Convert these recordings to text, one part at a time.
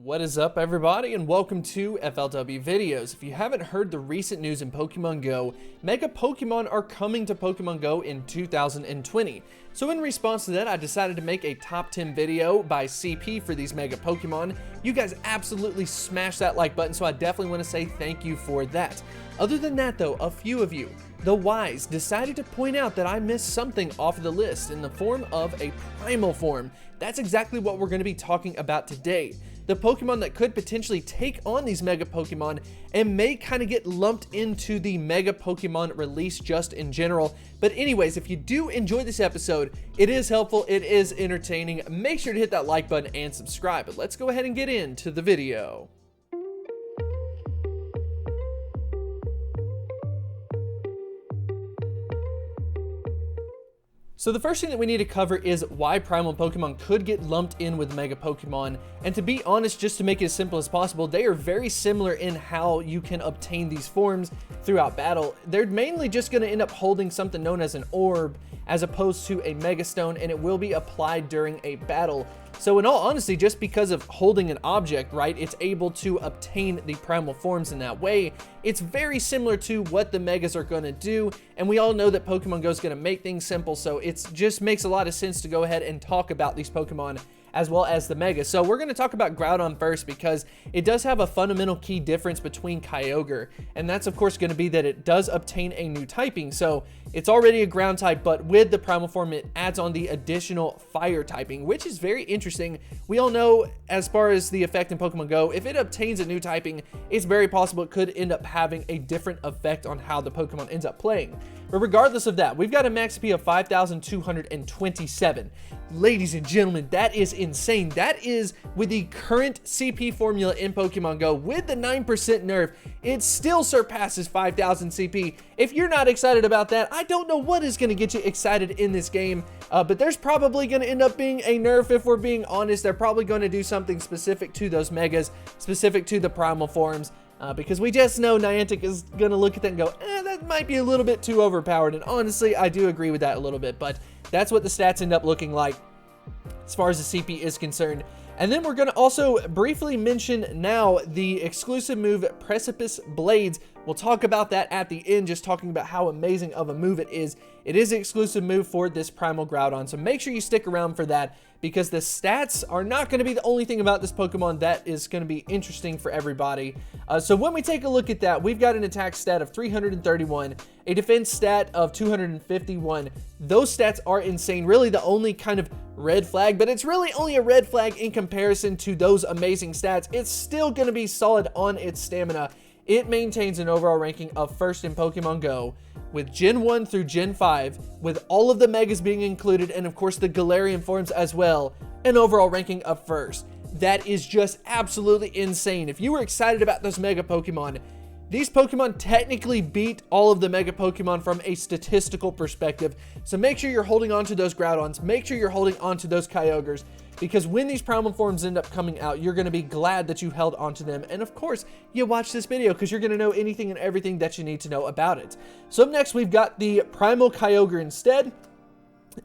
What is up, everybody, and welcome to FLW Videos. If you haven't heard the recent news in Pokemon Go, Mega Pokemon are coming to Pokemon Go in 2020. So in response to that, I decided to make a top 10 video by CP for these Mega Pokemon. You guys absolutely smashed that like button, so I definitely want to say thank you for that. Other than that though, a few of you, the wise, decided to point out that I missed something off of the list in the form of a Primal form. That's exactly what we're going to be talking about today. The Pokemon that could potentially take on these Mega Pokemon and may kind of get lumped into the Mega Pokemon release just in general. But anyways, if you do enjoy this episode, it is helpful, it is entertaining, make sure to hit that like button and subscribe. But let's go ahead and get into the video. So the first thing that we need to cover is why Primal Pokemon could get lumped in with Mega Pokemon. And to be honest, just to make it as simple as possible, they are very similar in how you can obtain these forms throughout battle. They're mainly just going to end up holding something known as an orb as opposed to a Mega Stone, and it will be applied during a battle. So in all honesty, just because of holding an object, right, it's able to obtain the primal forms in that way. It's very similar to what the Megas are going to do, and we all know that Pokemon Go is going to make things simple, so it just makes a lot of sense to go ahead and talk about these Pokemon as well as the Megas. So we're going to talk about Groudon first because it does have a fundamental key difference between Kyogre, and that's of course going to be that it does obtain a new typing. So it's already a ground type, but with the primal form it adds on the additional fire typing, which is very interesting. We all know as far as the effect in Pokemon Go, if it obtains a new typing, it's very possible it could end up having a different effect on how the Pokemon ends up playing. But regardless of that, we've got a max SP of 5,227. Ladies and gentlemen, that is insane. That is with the current CP formula in Pokemon Go. With the 9% nerf, it still surpasses 5,000 CP. If you're not excited about that, I don't know what is going to get you excited in this game. But there's probably going to end up being a nerf if we're being honest. They're probably going to do something specific to those Megas, specific to the primal forms. Because we just know Niantic is going to look at that and go, that might be a little bit too overpowered. And honestly, I do agree with that a little bit. But that's what the stats end up looking like as far as the CP is concerned. And then we're going to also briefly mention now the exclusive move Precipice Blades. We'll talk about that at the end, just talking about how amazing of a move it is. It is an exclusive move for this Primal Groudon, so make sure you stick around for that because the stats are not going to be the only thing about this Pokemon that is going to be interesting for everybody. So when we take a look at that, we've got an attack stat of 331, a defense stat of 251. Those stats are insane. Really the only kind of red flag, but it's really only a red flag in comparison to those amazing stats. It's still going to be solid on its stamina. It maintains an overall ranking of first in Pokemon Go with Gen 1 through Gen 5, with all of the Megas being included, and of course the Galarian forms as well, an overall ranking of first. That is just absolutely insane. If you were excited about those Mega Pokemon, these Pokemon technically beat all of the Mega Pokemon from a statistical perspective. So make sure you're holding on to those Groudons, make sure you're holding on to those Kyogres, because when these Primal forms end up coming out, you're going to be glad that you held onto them. And of course, you watch this video because you're going to know anything and everything that you need to know about it. So up next, we've got the Primal Kyogre instead.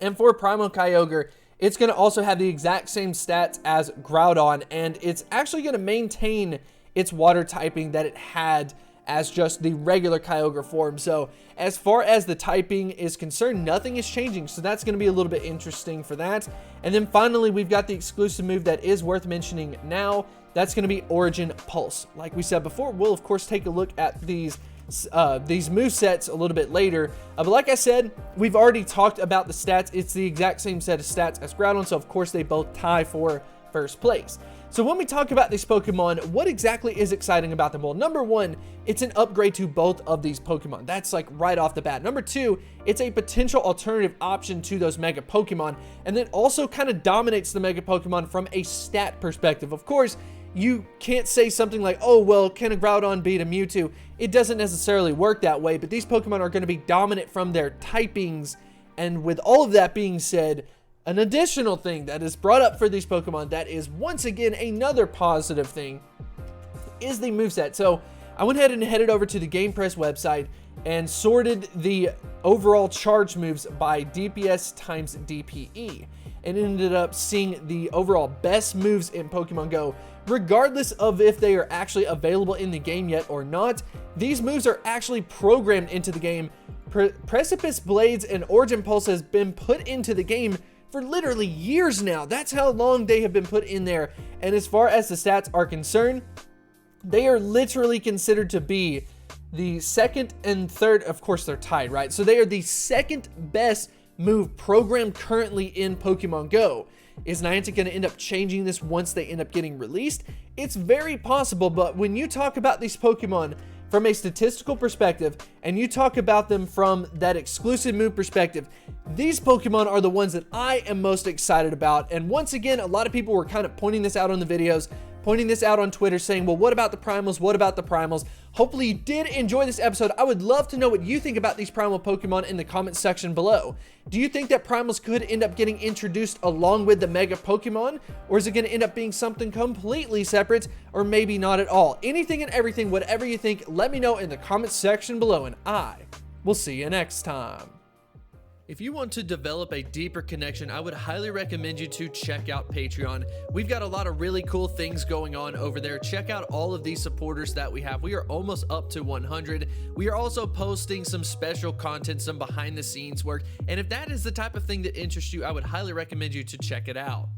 And for Primal Kyogre, it's going to also have the exact same stats as Groudon, and it's actually going to maintain its water typing that it had as just the regular Kyogre form. So as far as the typing is concerned, nothing is changing, so that's going to be a little bit interesting for that. And then finally, we've got the exclusive move that is worth mentioning now. That's going to be Origin Pulse. Like we said before, we'll of course take a look at these movesets a little bit later, but like I said, we've already talked about the stats. It's the exact same set of stats as Groudon, so of course they both tie for first place. So when we talk about these Pokemon, what exactly is exciting about them? Well, number one, it's an upgrade to both of these Pokemon. That's like right off the bat. Number two, it's a potential alternative option to those Mega Pokemon, and then also kind of dominates the Mega Pokemon from a stat perspective. Of course, you can't say something like, oh, well, can a Groudon beat a Mewtwo? It doesn't necessarily work that way, but these Pokemon are going to be dominant from their typings, and with all of that being said, an additional thing that is brought up for these Pokemon that is once again another positive thing is the moveset. So I went ahead and headed over to the Game Press website and sorted the overall charge moves by DPS times DPE, and ended up seeing the overall best moves in Pokemon Go regardless of if they are actually available in the game yet or not. These moves are actually programmed into the game. Precipice Blades and Origin Pulse has been put into the game for literally years now. That's how long they have been put in there. And as far as the stats are concerned, they are literally considered to be the second and third. Of course, they're tied, right? So they are the second best move programmed currently in Pokemon Go. Is Niantic going to end up changing this once they end up getting released? It's very possible, but when you talk about these Pokemon from a statistical perspective, and you talk about them from that exclusive move perspective, these Pokemon are the ones that I am most excited about. And once again, a lot of people were kind of pointing this out on the videos, pointing this out on Twitter, saying, well, what about the Primals? What about the Primals? Hopefully you did enjoy this episode. I would love to know what you think about these Primal Pokemon in the comment section below. Do you think that Primals could end up getting introduced along with the Mega Pokemon? Or is it going to end up being something completely separate, or maybe not at all? Anything and everything, whatever you think, let me know in the comment section below, and I will see you next time. If you want to develop a deeper connection, I would highly recommend you to check out Patreon. We've got a lot of really cool things going on over there. Check out all of these supporters that we have. We are almost up to 100. We are also posting some special content, some behind the scenes work. And if that is the type of thing that interests you, I would highly recommend you to check it out.